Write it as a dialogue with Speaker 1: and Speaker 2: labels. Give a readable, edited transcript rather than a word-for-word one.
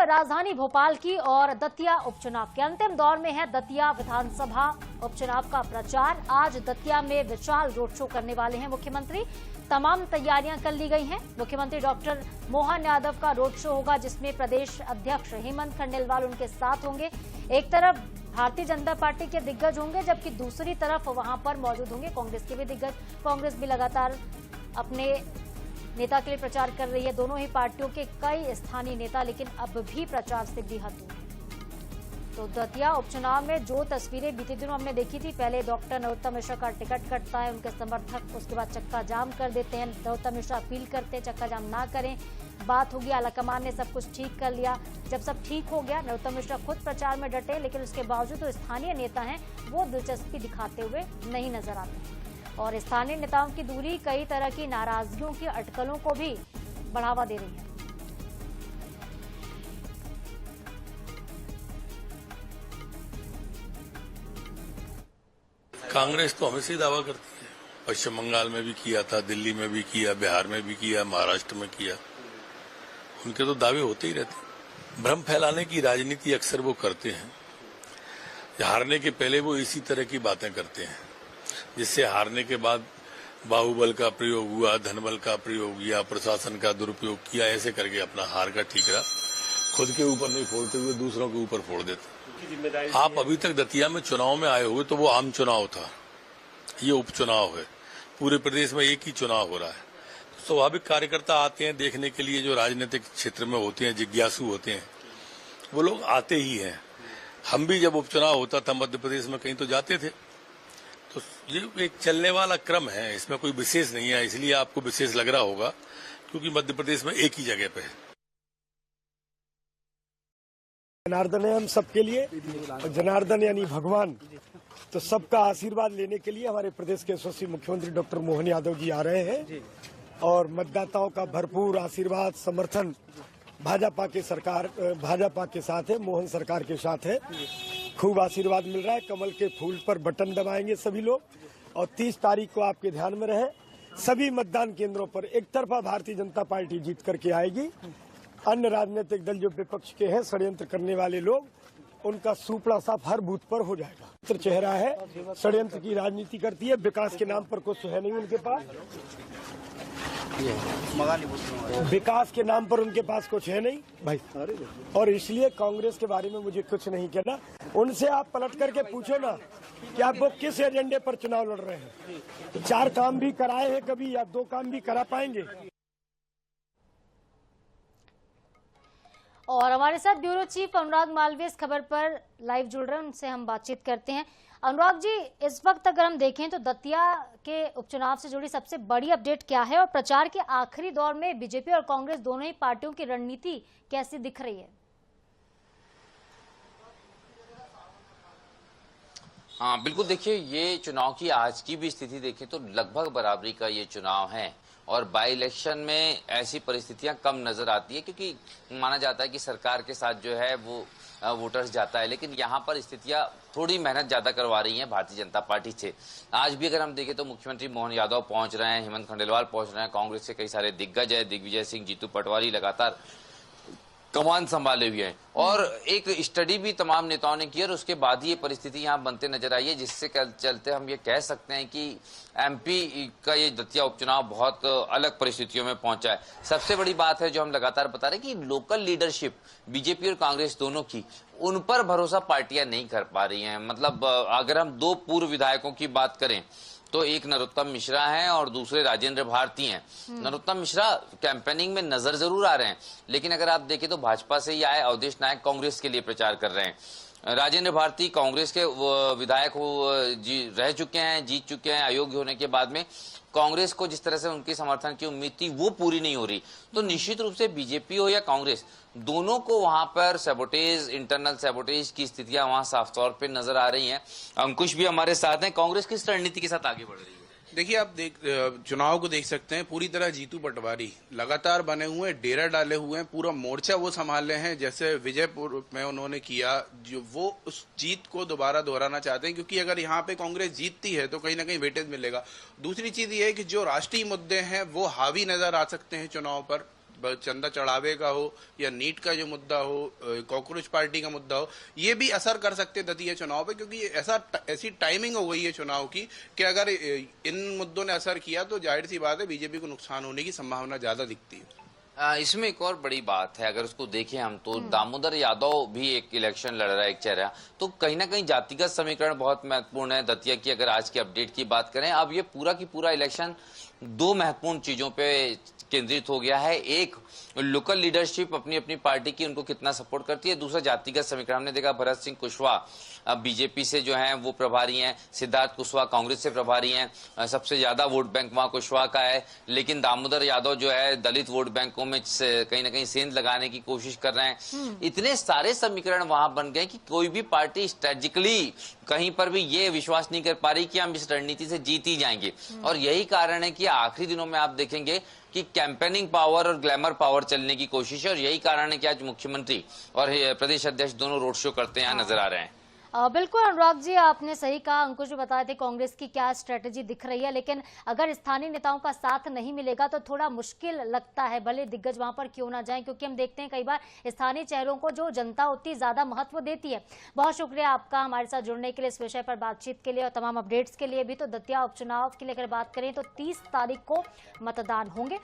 Speaker 1: राजधानी भोपाल की और दतिया उपचुनाव के अंतिम दौर में है दतिया विधानसभा उपचुनाव का प्रचार। आज दतिया में विशाल रोड शो करने वाले हैं मुख्यमंत्री। तमाम तैयारियां कर ली गई हैं। मुख्यमंत्री डॉक्टर मोहन यादव का रोड शो होगा, जिसमें प्रदेश अध्यक्ष हेमंत खंडेलवाल उनके साथ होंगे। एक तरफ भारतीय जनता पार्टी के दिग्गज होंगे, जबकि दूसरी तरफ वहां पर मौजूद होंगे कांग्रेस के भी दिग्गज। कांग्रेस भी लगातार अपने नेता के लिए प्रचार कर रही है। दोनों ही पार्टियों के कई स्थानीय नेता लेकिन अब भी प्रचार से बेहद दूर हैं। तो दतिया उपचुनाव में जो तस्वीरें बीते दिनों हमने देखी थी, पहले डॉक्टर नरोत्तम मिश्रा का टिकट कटता है, उनके समर्थक उसके बाद चक्का जाम कर देते हैं। नरोत्तम मिश्रा अपील करते हैं चक्का जाम ना करें, बात होगी। आलाकमान ने सब कुछ ठीक कर लिया। जब सब ठीक हो गया, नरोत्तम मिश्रा खुद प्रचार में डटे, लेकिन उसके बावजूद जो स्थानीय नेता हैं वो दिलचस्पी दिखाते हुए नहीं नजर आते। और स्थानीय नेताओं की दूरी कई तरह की नाराजगियों की अटकलों को भी बढ़ावा दे रही है।
Speaker 2: कांग्रेस तो हमेशा ही दावा करती है। पश्चिम बंगाल में भी किया था, दिल्ली में भी किया, बिहार में भी किया, महाराष्ट्र में किया। उनके तो दावे होते ही रहते हैं। भ्रम फैलाने की राजनीति अक्सर वो करते हैं। हारने के पहले वो इसी तरह की बातें करते हैं, जिससे हारने के बाद बाहुबल का प्रयोग हुआ, धनबल का प्रयोग किया, प्रशासन का दुरुपयोग किया, ऐसे करके अपना हार का ठीकरा खुद के ऊपर नहीं फोड़ते हुए दूसरों के ऊपर फोड़ देते। आप अभी तक दतिया में चुनाव में आए हुए तो वो आम चुनाव था, ये उपचुनाव है। पूरे प्रदेश में एक ही चुनाव हो रहा है। तो स्वाभाविक कार्यकर्ता आते हैं देखने के लिए, जो राजनीतिक क्षेत्र में होते हैं, जिज्ञासु होते हैं, वो लोग आते ही हैं। हम भी जब उपचुनाव होता था मध्य प्रदेश में कहीं तो जाते थे। तो ये एक चलने वाला क्रम है, इसमें कोई विशेष नहीं है। इसलिए आपको विशेष लग रहा होगा क्योंकि मध्य प्रदेश में एक ही जगह पे है।
Speaker 3: जनार्दन है हम सबके लिए, और जनार्दन यानी भगवान। तो सबका आशीर्वाद लेने के लिए हमारे प्रदेश के यशस्वी मुख्यमंत्री डॉक्टर मोहन यादव जी आ रहे हैं और मतदाताओं का भरपूर आशीर्वाद समर्थन भाजपा के साथ है, मोहन सरकार के साथ है। खूब आशीर्वाद मिल रहा है। कमल के फूल पर बटन दबाएंगे सभी लोग। और 30 तारीख को आपके ध्यान में रहे, सभी मतदान केंद्रों पर एक तरफा भारतीय जनता पार्टी जीत करके आएगी। अन्य राजनीतिक दल जो विपक्ष के हैं, षड्यंत्र करने वाले लोग, उनका सुपड़ा साफ हर बूथ पर हो जाएगा। चेहरा है, षड्यंत्र की राजनीति करती है, विकास के नाम पर कुछ है नहीं उनके पास। विकास के नाम पर उनके पास कुछ है नहीं भाई। और इसलिए कांग्रेस के बारे में मुझे कुछ नहीं कहना। उनसे आप पलट करके पूछो ना कि आप वो किस एजेंडे पर चुनाव लड़ रहे हैं। 4 काम भी कराए हैं कभी, या 2 काम भी करा पाएंगे।
Speaker 1: और हमारे साथ ब्यूरो चीफ अनुराग मालवीय इस खबर पर लाइव जुड़ रहे हैं, उनसे हम बातचीत करते हैं। अनुराग जी, इस वक्त अगर हम देखें तो दतिया के उपचुनाव से जुड़ी सबसे बड़ी अपडेट क्या है और प्रचार के आखिरी दौर में बीजेपी और कांग्रेस दोनों ही पार्टियों की रणनीति कैसी दिख रही है?
Speaker 4: हाँ बिल्कुल, देखिए ये चुनाव की आज की भी स्थिति देखें तो लगभग बराबरी का ये चुनाव है। और बाई इलेक्शन में ऐसी परिस्थितियां कम नजर आती है क्योंकि माना जाता है कि सरकार के साथ जो है वो वोटर्स जाता है, लेकिन यहाँ पर स्थितियां थोड़ी मेहनत ज्यादा करवा रही हैं भारतीय जनता पार्टी से। आज भी अगर हम देखें तो मुख्यमंत्री मोहन यादव पहुंच रहे हैं, हेमंत खंडेलवाल पहुंच रहे हैं, कांग्रेस के कई सारे दिग्गज है, दिग्विजय सिंह, जीतू पटवारी लगातार कमान संभाले हुए हैं। और एक स्टडी भी तमाम नेताओं ने की और उसके बाद ही ये परिस्थिति यहाँ बनते नजर आई है, जिससे चलते हम ये कह सकते हैं कि एमपी का ये दतिया उपचुनाव बहुत अलग परिस्थितियों में पहुंचा है। सबसे बड़ी बात है जो हम लगातार बता रहे हैं कि लोकल लीडरशिप बीजेपी और कांग्रेस दोनों की, उन पर भरोसा पार्टियां नहीं कर पा रही हैं। मतलब अगर हम 2 पूर्व विधायकों की बात करें तो एक नरोत्तम मिश्रा हैं और दूसरे राजेंद्र भारती हैं। नरोत्तम मिश्रा कैंपेनिंग में नजर जरूर आ रहे हैं, लेकिन अगर आप देखें तो भाजपा से ही आए अवधेश नायक कांग्रेस के लिए प्रचार कर रहे हैं। राजेंद्र भारती कांग्रेस के विधायक रह चुके हैं, जीत चुके हैं। अयोग्य होने के बाद में कांग्रेस को जिस तरह से उनकी समर्थन की उम्मीद थी वो पूरी नहीं हो रही। तो निश्चित रूप से बीजेपी हो या कांग्रेस, दोनों को वहां पर सैबोटेज, इंटरनल सैबोटेज की स्थितियां वहां साफ तौर पे नजर आ रही हैं। अंकुश भी हमारे साथ हैं। कांग्रेस किस रणनीति के साथ आगे बढ़ रही है?
Speaker 5: देखिए, आप चुनाव को देख सकते हैं। पूरी तरह जीतू पटवारी लगातार बने हुए हैं, डेरा डाले हुए हैं, पूरा मोर्चा वो संभाले हैं। जैसे विजयपुर में उन्होंने किया, जो वो उस जीत को दोबारा दोहराना चाहते हैं, क्योंकि अगर यहाँ पे कांग्रेस जीतती है तो कहीं ना कहीं वेटेज मिलेगा। दूसरी चीज ये है कि जो राष्ट्रीय मुद्दे हैं वो हावी नजर आ सकते हैं चुनाव पर। चंदा चढ़ावे का हो या नीट का जो मुद्दा हो, कॉकरोच पार्टी का मुद्दा हो, ये भी असर कर सकते हैं दतिया चुनाव पे, क्योंकि ऐसी टाइमिंग हो गई है चुनाव की कि अगर इन मुद्दों ने असर किया तो जाहिर सी बात है बीजेपी को नुकसान होने की संभावना ज्यादा दिखती है।
Speaker 4: इसमें एक और बड़ी बात है, अगर उसको देखें हम तो दामोदर यादव भी एक इलेक्शन लड़ रहा है, एक चेहरा, तो कहीं ना कहीं जातिगत समीकरण बहुत महत्वपूर्ण है दतिया की। अगर आज की अपडेट की बात करें, अब ये पूरा की पूरा इलेक्शन दो महत्वपूर्ण चीजों पे केंद्रित हो गया है। एक, लोकल लीडरशिप अपनी अपनी पार्टी की उनको कितना सपोर्ट करती है, दूसरा जातिगत समीकरण। हमने देखा भरत सिंह कुशवाहा बीजेपी से जो हैं वो प्रभारी हैं, सिद्धार्थ कुशवाहा कांग्रेस से प्रभारी हैं, सबसे ज्यादा वोट बैंक वहां कुशवाहा का है, लेकिन दामोदर यादव जो है दलित वोट बैंकों में कहीं ना कहीं सेंध लगाने की कोशिश कर रहे हैं। इतने सारे समीकरण वहां बन गए कि कोई भी पार्टी स्ट्रेटेजिकली कहीं पर भी ये विश्वास नहीं कर पा रही कि हम इस रणनीति से जीत ही जाएंगे। और यही कारण है कि आखिरी दिनों में आप देखेंगे कि कैंपेनिंग पावर और ग्लैमर पावर चलने की कोशिश है, और यही कारण है कि आज मुख्यमंत्री और प्रदेश अध्यक्ष दोनों रोड शो करते हैं नजर आ रहे हैं।
Speaker 1: बिल्कुल अनुराग जी, आपने सही कहा। अंकुश जी बताए थे कांग्रेस की क्या स्ट्रेटेजी दिख रही है, लेकिन अगर स्थानीय नेताओं का साथ नहीं मिलेगा तो थोड़ा मुश्किल लगता है, भले दिग्गज वहां पर क्यों ना जाएं, क्योंकि हम देखते हैं कई बार स्थानीय चेहरों को जो जनता उतनी ज्यादा महत्व देती है। बहुत शुक्रिया आपका हमारे साथ जुड़ने के लिए, इस विषय पर बातचीत के लिए और तमाम अपडेट्स के लिए भी। तो दतिया उपचुनाव के लिए अगर बात करें तो 30 तारीख को मतदान होंगे।